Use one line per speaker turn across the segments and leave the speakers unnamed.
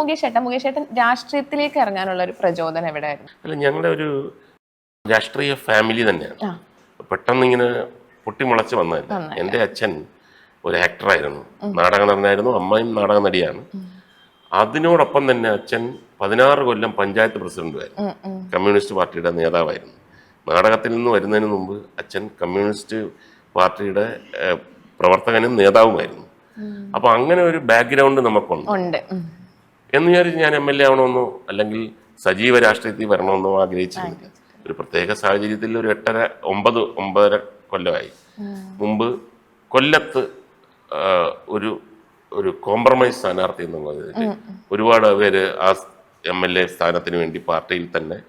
മുകേഷേട്ടൻ രാഷ്ട്രീയത്തിലേക്ക് ഇറങ്ങാനുള്ള ഒരു പ്രചോദനം എവിടെയായിരുന്നു?
അല്ല, ഞങ്ങളുടെ ഒരു രാഷ്ട്രീയ ഫാമിലി തന്നെയാണ്. പെട്ടെന്ന് ഇങ്ങനെ പൊട്ടിമുളച്ച് വന്നതല്ല. എൻ്റെ അച്ഛൻ ഒരു ആക്ടറായിരുന്നു, നാടക നടനായിരുന്നു, അമ്മയും നാടക നടിയാണ്. അതിനോടൊപ്പം തന്നെ അച്ഛൻ 16 കൊല്ലം പഞ്ചായത്ത് പ്രസിഡന്റുമായിരുന്നു, കമ്മ്യൂണിസ്റ്റ് പാർട്ടിയുടെ നേതാവായിരുന്നു. നാടകത്തിൽ നിന്ന് വരുന്നതിന് മുമ്പ് അച്ഛൻ കമ്മ്യൂണിസ്റ്റ് പാർട്ടിയുടെ പ്രവർത്തകനും നേതാവുമായിരുന്നു. അപ്പോൾ അങ്ങനെ ഒരു ബാക്ക്ഗ്രൗണ്ട് നമുക്കുണ്ട് എന്ന് വിചാരിച്ച് ഞാൻ MLA ആവണമെന്നോ അല്ലെങ്കിൽ സജീവ രാഷ്ട്രീയത്തിൽ വരണമെന്നോ ആഗ്രഹിച്ചിരുന്നില്ല. ഒരു പ്രത്യേക സാഹചര്യത്തിൽ ഒരു 9 കൊല്ലമായി മുമ്പ് കൊല്ലത്ത് ഒരു കോംപ്രമൈസ് സ്ഥാനാർത്ഥി എന്നുള്ളത് ഒരുപാട് പേര് ആ MLA സ്ഥാനത്തിന് വേണ്ടി പാർട്ടിയിൽ തന്നെ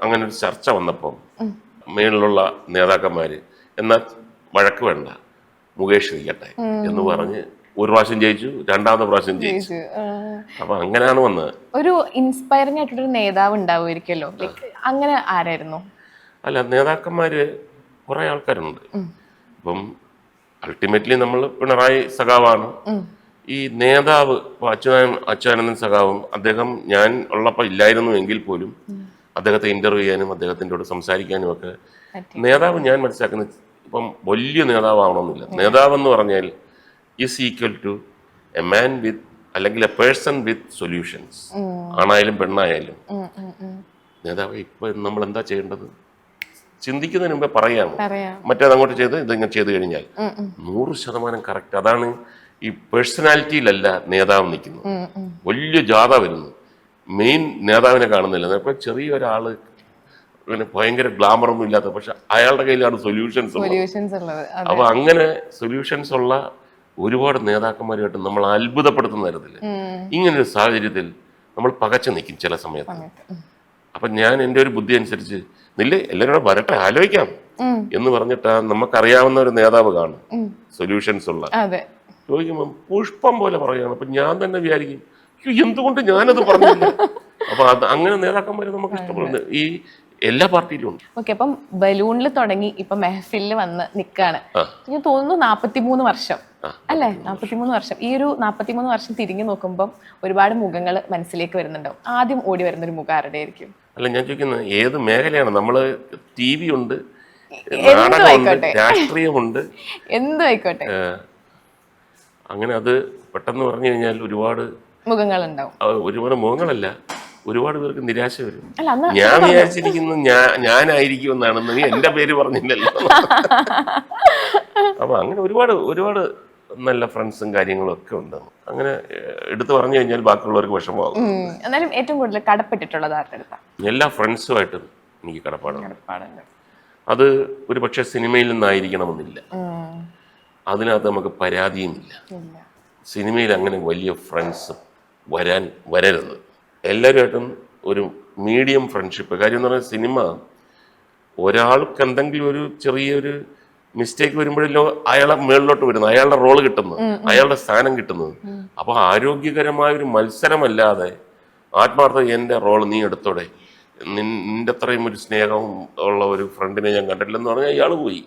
അങ്ങനെ ഒരു ചർച്ച വന്നപ്പം മേളിലുള്ള നേതാക്കന്മാര് എന്നാൽ വഴക്ക് വേണ്ട, മുകേഷ് ഇരിക്കട്ടെ എന്ന് പറഞ്ഞ് ഒരു പ്രാവശ്യം ജയിച്ചു, രണ്ടാമത്തെ പ്രാവശ്യം ജയിച്ചു. അപ്പൊ അങ്ങനെയാണ് വന്നത്.
ഒരു ഇൻസ്പയറിംഗ് ആയിട്ടൊരു നേതാവ് ഉണ്ടാവുമായിരിക്കല്ലോ, അങ്ങനെ ആരായിരുന്നു?
അല്ല, നേതാക്കന്മാര് കുറെ ആൾക്കാരുണ്ട്. ഇപ്പം അൾട്ടിമേറ്റ്ലി നമ്മൾ പിണറായി സഖാവാണ് ഈ നേതാവ്. ഇപ്പൊ അച്യുതാനന്ദൻ സഖാവും അദ്ദേഹം ഞാൻ ഉള്ളപ്പോൾ ഇല്ലായിരുന്നു എങ്കിൽ പോലും അദ്ദേഹത്തെ ഇന്റർവ്യൂ ചെയ്യാനും അദ്ദേഹത്തിൻ്റെ കൂടെ സംസാരിക്കാനും ഒക്കെ നേതാവ് ഞാൻ മനസ്സിലാക്കുന്നത് ഇപ്പം വലിയ നേതാവാവണമെന്നില്ല. നേതാവ് എന്ന് പറഞ്ഞാൽ is equal to a man with അല്ലെങ്കിൽ എ പേഴ്സൺ വിത്ത് സൊല്യൂഷൻസ്. ആണായാലും പെണ്ണായാലും നേതാവ് ഇപ്പൊ നമ്മൾ എന്താ ചെയ്യേണ്ടത് ചിന്തിക്കുന്നതിന് മുമ്പേ പറയാമോ, മറ്റേതങ്ങോട്ട് ചെയ്ത് ഇതിങ്ങനെ ചെയ്ത് കഴിഞ്ഞാൽ 100% കറക്റ്റ്. അതാണ് ഈ പേഴ്സണാലിറ്റിയിലല്ല നേതാവ് നിൽക്കുന്നത്. വലിയ ജാഥ വരുന്നു, മെയിൻ നേതാവിനെ കാണുന്നില്ല. അപ്പോൾ ചെറിയൊരാള് അങ്ങനെ ഭയങ്കര ഗ്ലാമറൊന്നും ഇല്ലാത്ത, പക്ഷെ അയാളുടെ കയ്യിലാണ് സൊല്യൂഷൻസ് ഉള്ളത്. അപ്പൊ അങ്ങനെ സൊല്യൂഷൻസ് ഉള്ള ഒരുപാട് നേതാക്കന്മാരുമായിട്ട് നമ്മൾ അത്ഭുതപ്പെടുത്തുന്ന തരത്തില് ഇങ്ങനൊരു സാഹചര്യത്തിൽ നമ്മൾ പകച്ചു നിൽക്കും ചില സമയത്ത്. അപ്പൊ ഞാൻ എൻ്റെ ഒരു ബുദ്ധി അനുസരിച്ച് നില്ലേ എല്ലാവരും വരട്ടെ ആലോചിക്കാം എന്ന് പറഞ്ഞിട്ട് നമുക്കറിയാവുന്ന ഒരു നേതാവ് കാണും സൊല്യൂഷൻസ് ഉള്ള. ചോദിക്കുമ്പോൾ പുഷ്പം പോലെ പറയുകയാണ്. അപ്പൊ ഞാൻ തന്നെ വിചാരിക്കും എന്തുകൊണ്ട് ഞാനത് പറഞ്ഞില്ല. അപ്പൊ അത് അങ്ങനെ നേതാക്കന്മാരെ നമുക്ക് ഇഷ്ടപ്പെടുന്നു, ഈ എല്ലാ പാർട്ടിയിലും ഉണ്ട്.
ഓക്കെ, അപ്പം ബലൂണിൽ തുടങ്ങി ഇപ്പൊ മെഹഫിലിൽ വന്ന് നിൽക്കാണ്. എനിക്ക് തോന്നുന്നു 43 വർഷം അല്ലേ? 43 വർഷം. ഈ ഒരു 43 വർഷം തിരിഞ്ഞു നോക്കുമ്പോൾ ഒരുപാട് മുഖങ്ങൾ മനസ്സിലേക്ക് വരുന്നുണ്ടാവും. ആദ്യം ഓടി വരുന്ന ഒരു മുഖം ആരുടെ ആയിരിക്കും?
അല്ല, ഞാൻ ചോദിക്കുന്നത് ഏത് മേഖലയാണ്? നമ്മള് TV ഉണ്ട്, നാടകമുണ്ട്, രാഷ്ട്രീയമുണ്ട്,
എന്തും ആയിക്കോട്ടെ.
അങ്ങനെ അത് പെട്ടെന്ന് പറഞ്ഞു കഴിഞ്ഞാൽ ഒരുപാട്
മുഖങ്ങളുണ്ടാവും.
ഒരുപാട് മുഖങ്ങളല്ല, ഒരുപാട് പേർക്ക് നിരാശ വരും. ഞാൻ വിചാരിച്ചിരിക്കുന്നു ഞാനായിരിക്കുമെന്നാണെന്ന്, എന്റെ പേര് പറഞ്ഞില്ലല്ലോ. അപ്പൊ അങ്ങനെ ഒരുപാട് നല്ല ഫ്രണ്ട്സും കാര്യങ്ങളും ഒക്കെ ഉണ്ട്. അങ്ങനെ എടുത്തു പറഞ്ഞു കഴിഞ്ഞാൽ ബാക്കിയുള്ളവർക്ക് വിഷമമാകും.
എന്നാലും ഏറ്റവും കൂടുതൽ കടപ്പെട്ടിട്ടുള്ളത് ആരുടെ? എല്ലാ
ഫ്രണ്ട്സുമായിട്ടും എനിക്ക് കടപ്പാടുണ്ട്. അത് ഒരു പക്ഷെ സിനിമയിൽ നിന്നായിരിക്കണമെന്നില്ല, അതിനകത്ത് നമുക്ക് പരാതിയുമില്ല. സിനിമയിൽ അങ്ങനെ വലിയ ഫ്രണ്ട്സ് വരരുത്. എല്ലാവരുമായിട്ടും ഒരു മീഡിയം ഫ്രണ്ട്ഷിപ്പ്. കാര്യം എന്ന് പറഞ്ഞാൽ സിനിമ ഒരാൾക്ക് എന്തെങ്കിലും ഒരു ചെറിയൊരു മിസ്റ്റേക്ക് വരുമ്പോഴല്ലോ അയാളെ മേളിലോട്ട് വരുന്നത്, അയാളുടെ റോള് കിട്ടുന്നത്, അയാളുടെ സ്ഥാനം കിട്ടുന്നത്. അപ്പൊ ആരോഗ്യകരമായ ഒരു മത്സരമല്ലാതെ ആത്മാർത്ഥ എൻ്റെ റോള് നീ എടുത്തോടെ, നിന്റെ അത്രയും ഒരു സ്നേഹവും ഉള്ള ഒരു ഫ്രണ്ടിനെ ഞാൻ കണ്ടിട്ടില്ലെന്ന് പറഞ്ഞാൽ ഇയാള് പോയി.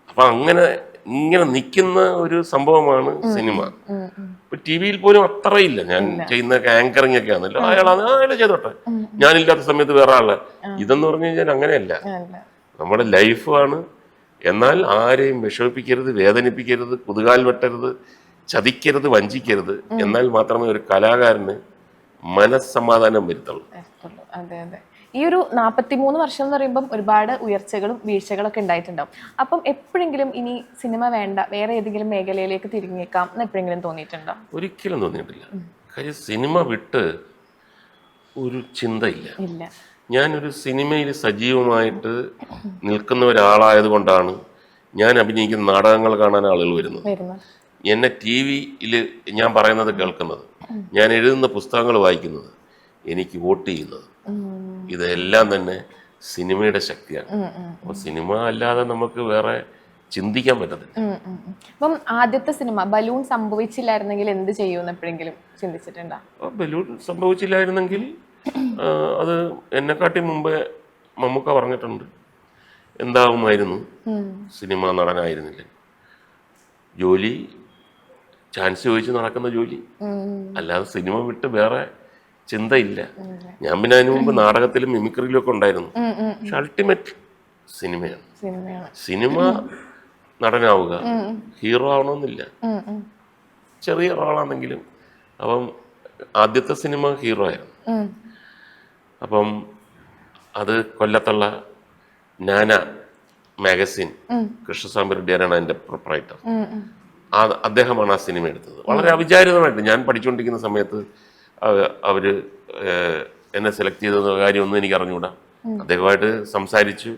അപ്പൊ അങ്ങനെ ഇങ്ങനെ നിൽക്കുന്ന ഒരു സംഭവമാണ് സിനിമ. ഇപ്പൊ TV-യിൽ പോലും അത്രയില്ല. ഞാൻ ചെയ്യുന്ന ആങ്കറിങ് ഒക്കെ ആണല്ലോ, അയാളെ ചെയ്തോട്ടെ, ഞാനില്ലാത്ത സമയത്ത് വേറെ ആളെ. ഇതെന്ന് പറഞ്ഞു കഴിഞ്ഞാൽ അങ്ങനെയല്ല, നമ്മുടെ ലൈഫാണ്. എന്നാൽ ആരെയും വിഷമിപ്പിക്കരുത്, വേദനിപ്പിക്കരുത്, കുതുകാൽ വെട്ടരുത്, ചതിക്കരുത്, വഞ്ചിക്കരുത്. എന്നാൽ മാത്രമേ ഒരു കലാകാരന് മനസ്സമാധാനം വരുത്തുള്ളൂ.
ഈ ഒരു 43 വർഷം എന്ന് പറയുമ്പം ഒരുപാട് ഉയർച്ചകളും വീഴ്ചകളൊക്കെ ഉണ്ടായിട്ടുണ്ടാവും. അപ്പം എപ്പോഴെങ്കിലും ഇനി സിനിമ വേണ്ട, വേറെ ഏതെങ്കിലും മേഖലയിലേക്ക് തിരിഞ്ഞേക്കാം എന്ന് എപ്പോഴെങ്കിലും തോന്നിയിട്ടുണ്ടോ?
ഒരിക്കലും തോന്നിയിട്ടില്ല. കാര്യം സിനിമ വിട്ട് ഒരു ചിന്തയില്ല. ഞാനൊരു സിനിമയിൽ സജീവമായിട്ട് നിൽക്കുന്ന ഒരാളായത് കൊണ്ടാണ് ഞാൻ അഭിനയിക്കുന്ന നാടകങ്ങൾ കാണാൻ ആളുകൾ വരുന്നത്, എന്നെ TV-യിൽ ഞാൻ പറയുന്നത് കേൾക്കുന്നത്, ഞാൻ എഴുതുന്ന പുസ്തകങ്ങൾ വായിക്കുന്നത്, എനിക്ക് വോട്ട് ചെയ്യുന്നത്. ഇതെല്ലാം തന്നെ സിനിമയുടെ ശക്തിയാണ്. അപ്പൊ സിനിമ അല്ലാതെ നമുക്ക് വേറെ ചിന്തിക്കാൻ പറ്റത്തില്ല.
അപ്പം ആദ്യത്തെ സിനിമ ബലൂൺ സംഭവിച്ചില്ലായിരുന്നെങ്കിൽ എന്ത് ചെയ്യുമെന്ന് എപ്പോഴെങ്കിലും ചിന്തിച്ചിട്ടുണ്ടോ?
ബലൂൺ സംഭവിച്ചില്ലായിരുന്നെങ്കിൽ അത് എന്നെക്കാട്ടി മുമ്പേ മമ്മൂക്ക പറഞ്ഞിട്ടുണ്ട്, എന്താവുമായിരുന്നു, സിനിമ നടനായിരുന്നില്ല. ജോലി ചാൻസ് ചോദിച്ച് നടക്കുന്ന ജോലി, അല്ലാതെ സിനിമ വിട്ട് വേറെ ചിന്തയില്ല. ഞാൻ പിന്നെ അതിനു മുമ്പ് നാടകത്തിലും മിമിക്രിയിലും ഒക്കെ ഉണ്ടായിരുന്നു. പക്ഷെ അൾട്ടിമേറ്റ് സിനിമയാണ്. സിനിമ നടനാവുക, ഹീറോ ആവണമെന്നില്ല. ചെറിയ റോളാണെങ്കിലും. അപ്പം ആദ്യത്തെ സിനിമ ഹീറോ ആയിരുന്നു. അപ്പം അത് കൊല്ലത്തുള്ള നാന മാഗസിൻ, കൃഷ്ണസ്വാമി റെഡ്ഡിയാരാണ് അതിൻ്റെ പ്രൊപ്പറൈറ്റർ. അദ്ദേഹമാണ് ആ സിനിമ എടുത്തത്. വളരെ അവിചാരിതമായിട്ട് ഞാൻ പഠിച്ചുകൊണ്ടിരിക്കുന്ന സമയത്ത് അവര് എന്നെ സെലക്ട് ചെയ്ത കാര്യമൊന്നും എനിക്ക് അറിഞ്ഞുകൂടാ. അദ്ദേഹമായിട്ട് സംസാരിച്ചു.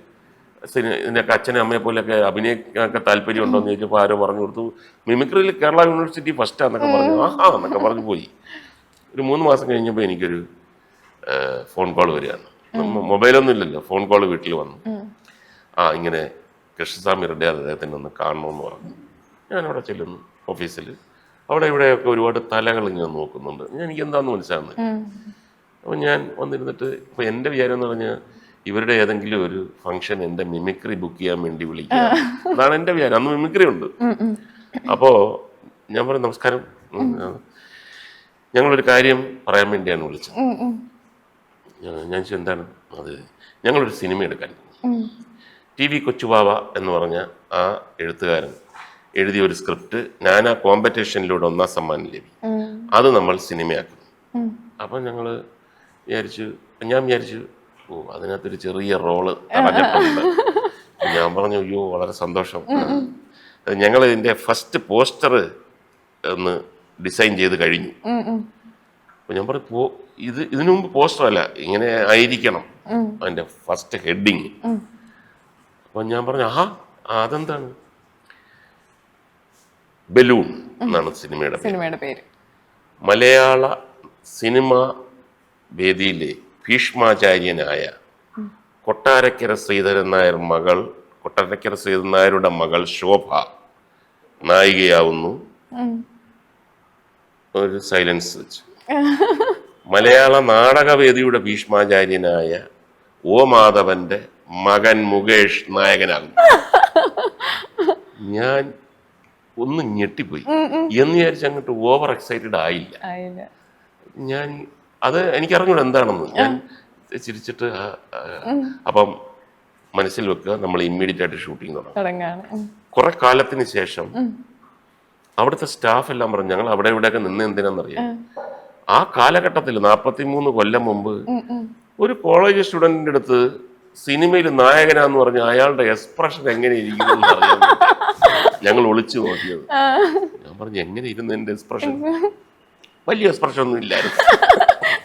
ഇതിൻ്റെയൊക്കെ അച്ഛനും അമ്മയെ പോലെയൊക്കെ അഭിനയിക്കാനൊക്കെ താല്പര്യമുണ്ടോ എന്ന് ചോദിച്ചപ്പോൾ ആരോ പറഞ്ഞു കൊടുത്തു, മിമിക്രിയിൽ കേരള യൂണിവേഴ്സിറ്റി ഫസ്റ്റാന്നൊക്കെ പറഞ്ഞു. ആഹാ എന്നൊക്കെ പറഞ്ഞു പോയി. ഒരു 3 മാസം കഴിഞ്ഞപ്പോൾ എനിക്കൊരു ഫോൺ കോൾ വരികയാണ്. മൊബൈലൊന്നും ഇല്ലല്ലോ, ഫോൺ കോൾ വീട്ടിൽ വന്നു. ഇങ്ങനെ കൃഷ്ണസ്വാമി റെഡ്ഡി അദ്ദേഹത്തിനെ ഒന്ന് കാണണമെന്ന് പറഞ്ഞു. ഞാനവിടെ ചെല്ലുന്നു ഓഫീസിൽ. അവിടെ ഇവിടെയൊക്കെ ഒരുപാട് തലകൾ ഇങ്ങനെ നോക്കുന്നുണ്ട്. എനിക്ക് എന്താണെന്ന് മനസ്സിലാകുന്നത്. അപ്പം ഞാൻ വന്നിരുന്നിട്ട് ഇപ്പോൾ എൻ്റെ വിചാരം എന്ന് പറഞ്ഞാൽ ഇവരുടെ ഏതെങ്കിലും ഒരു ഫംഗ്ഷൻ എൻ്റെ മിമിക്രി ബുക്ക് ചെയ്യാൻ വേണ്ടി വിളിക്കുക, അതാണ് എൻ്റെ വിചാരം. അന്ന് മിമിക്രി ഉണ്ട്. അപ്പോൾ ഞാൻ പറഞ്ഞു നമസ്കാരം, ഞങ്ങളൊരു കാര്യം പറയാൻ വേണ്ടിയാണ് വിളിച്ചത്. ഞാൻ ചോദിച്ചു എന്താണ്? അത് ഞങ്ങളൊരു സിനിമ എടുക്കാൻ. ടി വി കൊച്ചുബാവ എന്ന് പറഞ്ഞ ആ എഴുത്തുകാരൻ എഴുതിയ ഒരു സ്ക്രിപ്റ്റ് നാനാ കോമ്പറ്റീഷനിലൂടെ 1ാം സമ്മാനം ലഭിക്കും. അത് നമ്മൾ സിനിമയാക്കും. അപ്പം ഞാൻ വിചാരിച്ചു അതിനകത്തൊരു ചെറിയ റോള് തടഞ്ഞിട്ടുണ്ട്. ഞാൻ പറഞ്ഞു അയ്യോ വളരെ സന്തോഷം. ഞങ്ങൾ ഇതിൻ്റെ ഫസ്റ്റ് പോസ്റ്റർ ഒന്ന് ഡിസൈൻ ചെയ്ത് കഴിഞ്ഞു. അപ്പം ഞാൻ പറഞ്ഞു ഇതിനു മുമ്പ് പോസ്റ്റർ അല്ല, ഇങ്ങനെ ആയിരിക്കണം അതിൻ്റെ ഫസ്റ്റ് ഹെഡിങ്. അപ്പം ഞാൻ പറഞ്ഞു അതെന്താണ്? ബലൂൺ എന്നാണ് സിനിമയുടെ പേര്. മലയാള സിനിമ വേദിയിലെ ഭീഷ്മാചാര്യനായ കൊട്ടാരക്കര ശ്രീധരൻ നായരുടെ മകൾ ശോഭ നായികയാവുന്നു. ഒരു സൈലൻസ് വെച്ചു. മലയാള നാടകവേദിയുടെ ഭീഷ്മാചാര്യനായ ഒ മാധവന്റെ മകൻ മുകേഷ് നായകനാകുന്നു. ഞാൻ ഒന്ന് ഞെട്ടിപ്പോയി. എന്ന് വിചാരിച്ച് അങ്ങോട്ട് ഓവർ എക്സൈറ്റഡ് ആയില്ല. ഞാൻ അത് എനിക്കറിഞ്ഞൂടെ എന്താണെന്ന്. ഞാൻ ചിരിച്ചിട്ട് അപ്പം മനസ്സിൽ വെക്കുക നമ്മൾ ഇമ്മീഡിയറ്റ് ആയിട്ട് ഷൂട്ടിങ് തുടങ്ങും. കുറെ കാലത്തിന് ശേഷം അവിടുത്തെ സ്റ്റാഫ് എല്ലാം പറഞ്ഞു ഞങ്ങൾ അവിടെ ഇവിടെയൊക്കെ നിന്ന് എന്തിനാന്നറിയാം. ആ കാലഘട്ടത്തിൽ 43 കൊല്ലം മുമ്പ് ഒരു കോളേജ് സ്റ്റുഡന്റിന്റെ അടുത്ത് സിനിമയിൽ നായകനാന്ന് പറഞ്ഞ അയാളുടെ എക്സ്പ്രഷൻ എങ്ങനെ ഇരിക്കുന്നു അറിയാൻ ഞങ്ങൾ ഒളിച്ചു നോക്കിയത്. ഞാൻ പറഞ്ഞു എങ്ങനെ ഇരുന്നു എന്റെ എക്സ്പ്രഷൻ? വലിയ എക്സ്പ്രഷൻ ഒന്നും ഇല്ലായിരുന്നു.